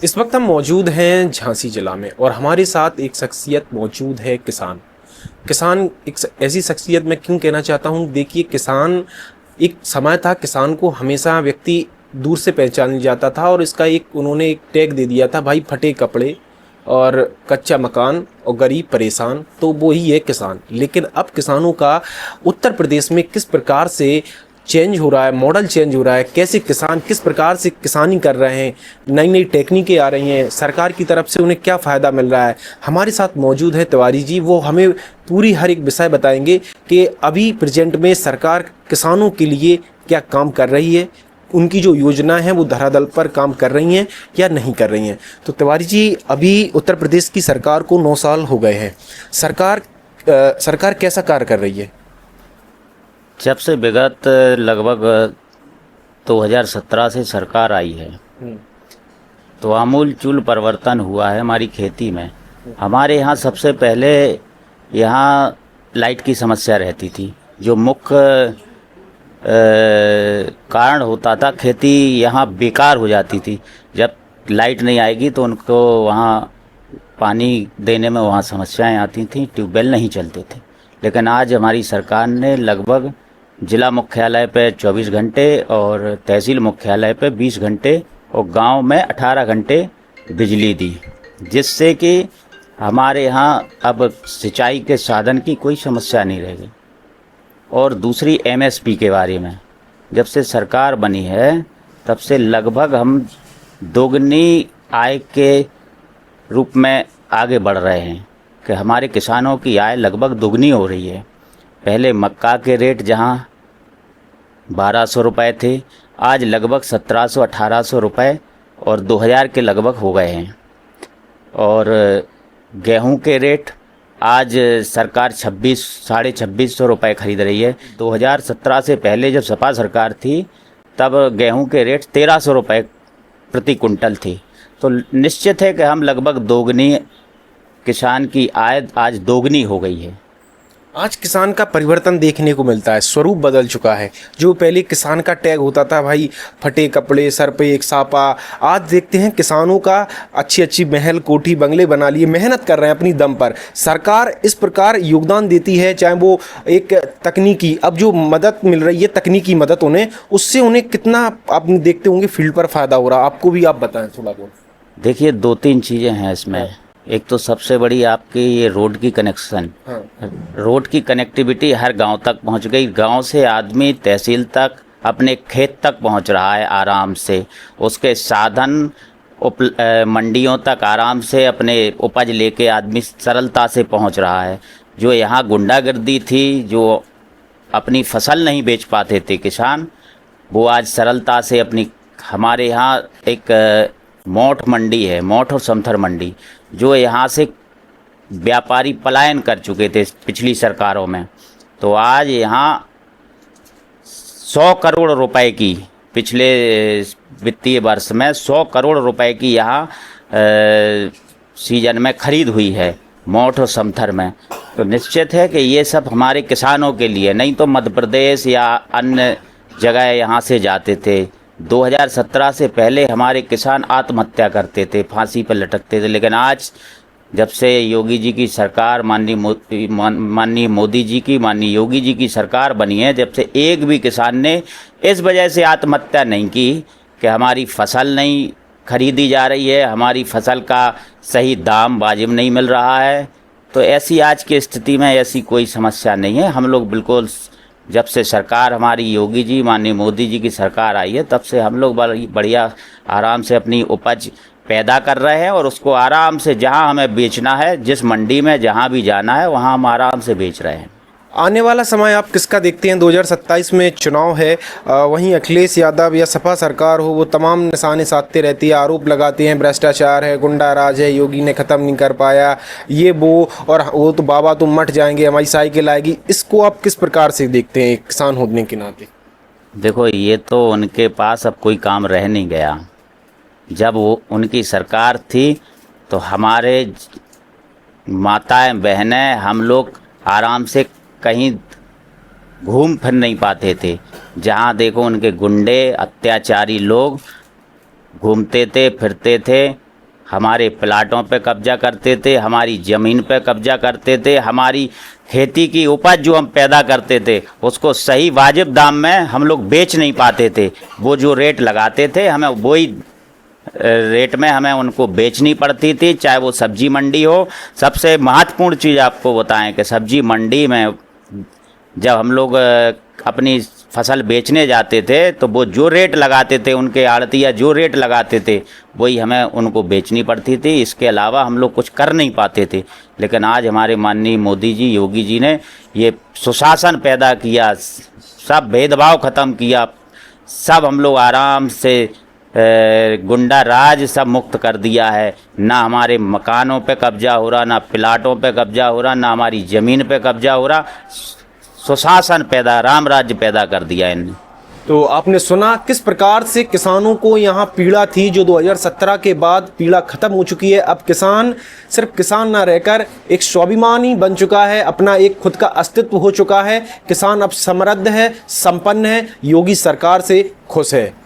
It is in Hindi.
इस वक्त हम मौजूद हैं झांसी जिला में और हमारे साथ एक शख्सियत मौजूद है किसान। किसान एक ऐसी शख्सियत मैं क्यों कहना चाहता हूँ, देखिए किसान एक समय था, किसान को हमेशा व्यक्ति दूर से पहचान जाता था और इसका एक उन्होंने एक टैग दे दिया था, भाई फटे कपड़े और कच्चा मकान और गरीब परेशान, तो वो ही है किसान। लेकिन अब किसानों का उत्तर प्रदेश में किस प्रकार से चेंज हो रहा है, मॉडल चेंज हो रहा है, कैसे किसान किस प्रकार से किसानी कर रहे हैं, नई नई टेक्निकें आ रही हैं, सरकार की तरफ से उन्हें क्या फ़ायदा मिल रहा है। हमारे साथ मौजूद है तिवारी जी, वो हमें पूरी हर एक विषय बताएंगे कि अभी प्रेजेंट में सरकार किसानों के लिए क्या काम कर रही है, उनकी जो योजनाएं हैं वो धरातल पर काम कर रही हैं या नहीं कर रही हैं। तो तिवारी जी, अभी उत्तर प्रदेश की सरकार को 9 साल हो गए हैं। सरकार कैसा कार्य कर रही है? जब से विगत लगभग 2017 से सरकार आई है तो आमूल चूल परिवर्तन हुआ है हमारी खेती में। हमारे यहाँ सबसे पहले यहाँ लाइट की समस्या रहती थी, जो मुख्य कारण होता था, खेती यहाँ बेकार हो जाती थी। जब लाइट नहीं आएगी तो उनको वहाँ पानी देने में वहाँ समस्याएं आती थीं, ट्यूबवेल नहीं चलते थे। लेकिन आज हमारी सरकार ने लगभग जिला मुख्यालय पे 24 घंटे और तहसील मुख्यालय पे 20 घंटे और गांव में 18 घंटे बिजली दी, जिससे कि हमारे यहाँ अब सिंचाई के साधन की कोई समस्या नहीं रह गई। और दूसरी एमएसपी के बारे में, जब से सरकार बनी है तब से लगभग हम दोगुनी आय के रूप में आगे बढ़ रहे हैं कि हमारे किसानों की आय लगभग दोगुनी हो रही है। पहले मक्का के रेट जहाँ 1200 रुपये थे, आज लगभग 1700-1800 रुपये और 2000 के लगभग हो गए हैं। और गेहूं के रेट आज सरकार 2600-2650 रुपये खरीद रही है। 2017 से पहले जब सपा सरकार थी तब गेहूं के रेट 1300 रुपये प्रति कुंटल थी। तो निश्चित है कि हम लगभग दोगुनी, किसान की आय आज दोगुनी हो गई है। आज किसान का परिवर्तन देखने को मिलता है, स्वरूप बदल चुका है। जो पहले किसान का टैग होता था, भाई फटे कपड़े, सर पे एक सापा, आज देखते हैं किसानों का अच्छी अच्छी महल कोठी बंगले बना लिए, मेहनत कर रहे हैं अपनी दम पर। सरकार इस प्रकार योगदान देती है, चाहे वो एक तकनीकी, अब जो मदद मिल रही है तकनीकी मदद उन्हें, उससे उन्हें कितना आप देखते होंगे फील्ड पर फ़ायदा हो रहा, आपको भी आप बताएं थोड़ा बहुत। देखिए, 2-3 चीज़ें हैं इसमें। एक तो सबसे बड़ी आपकी ये रोड की कनेक्शन, रोड की कनेक्टिविटी हर गांव तक पहुंच गई। गांव से आदमी तहसील तक, अपने खेत तक पहुंच रहा है आराम से। उसके साधन मंडियों तक आराम से अपने उपज लेके आदमी सरलता से पहुंच रहा है। जो यहाँ गुंडागर्दी थी, जो अपनी फसल नहीं बेच पाते थे किसान, वो आज सरलता से अपनी, हमारे यहाँ एक मोठ मंडी है, मोठ और समथर मंडी, जो यहाँ से व्यापारी पलायन कर चुके थे पिछली सरकारों में। तो आज यहाँ 100 करोड़ रुपए की, पिछले वित्तीय वर्ष में 100 करोड़ रुपए की यहाँ सीजन में खरीद हुई है मोठ और समथर में। तो निश्चित है कि ये सब हमारे किसानों के लिए, नहीं तो मध्य प्रदेश या अन्य जगह यहाँ से जाते थे। 2017 से पहले हमारे किसान आत्महत्या करते थे, फांसी पर लटकते थे। लेकिन आज जब से योगी जी की सरकार, माननीय मोदी जी की, माननीय योगी जी की सरकार बनी है, जब से एक भी किसान ने इस वजह से आत्महत्या नहीं की कि हमारी फसल नहीं खरीदी जा रही है, हमारी फसल का सही दाम वाजिब नहीं मिल रहा है। तो ऐसी आज की स्थिति में ऐसी कोई समस्या नहीं है। हम लोग बिल्कुल, जब से सरकार हमारी योगी जी, माननीय मोदी जी की सरकार आई है, तब से हम लोग बढ़िया आराम से अपनी उपज पैदा कर रहे हैं और उसको आराम से जहां हमें बेचना है, जिस मंडी में जहां भी जाना है, वहां हम आराम से बेच रहे हैं। आने वाला समय आप किसका देखते हैं? 2027 में चुनाव है, वहीं अखिलेश यादव या सपा सरकार हो, वो तमाम निशाने साधते रहती है, आरोप लगाते हैं भ्रष्टाचार है, गुंडा राज है, योगी ने ख़त्म नहीं कर पाया, ये वो, और वो तो बाबा तुम मट जाएंगे, हमारी साइकिल आएगी। इसको आप किस प्रकार से देखते हैं एक किसान होने के नाते? देखो, ये तो उनके पास अब कोई काम रह नहीं गया। जब वो उनकी सरकार थी तो हमारे माताएं बहनें, हम लोग आराम से कहीं घूम फिर नहीं पाते थे। जहाँ देखो उनके गुंडे, अत्याचारी लोग घूमते थे, फिरते थे हमारे प्लाटों पे कब्जा करते थे, हमारी ज़मीन पे कब्जा करते थे, हमारी खेती की उपज जो हम पैदा करते थे उसको सही वाजिब दाम में हम लोग बेच नहीं पाते थे। वो जो रेट लगाते थे हमें वही रेट में हमें उनको बेचनी पड़ती थी, चाहे वो सब्जी मंडी हो। सबसे महत्वपूर्ण चीज़ आपको बताएं कि सब्जी मंडी में जब हम लोग अपनी फसल बेचने जाते थे तो वो जो रेट लगाते थे, उनके आड़तिया जो रेट लगाते थे वही हमें उनको बेचनी पड़ती थी। इसके अलावा हम लोग कुछ कर नहीं पाते थे। लेकिन आज हमारे माननीय मोदी जी, योगी जी ने ये सुशासन पैदा किया, सब भेदभाव ख़त्म किया, सब हम लोग आराम से गुंडा राज सब मुक्त कर दिया है। ना हमारे मकानों पे कब्जा हो रहा, ना प्लाटों पे कब्जा हो रहा, ना हमारी ज़मीन पे कब्जा हो रहा। सुशासन पैदा, राम राज्य पैदा कर दिया इनने। तो आपने सुना किस प्रकार से किसानों को यहाँ पीड़ा थी, जो 2017 के बाद पीड़ा खत्म हो चुकी है। अब किसान सिर्फ किसान ना रहकर एक स्वाभिमानी बन चुका है, अपना एक खुद का अस्तित्व हो चुका है। किसान अब समृद्ध है, संपन्न है, योगी सरकार से खुश है।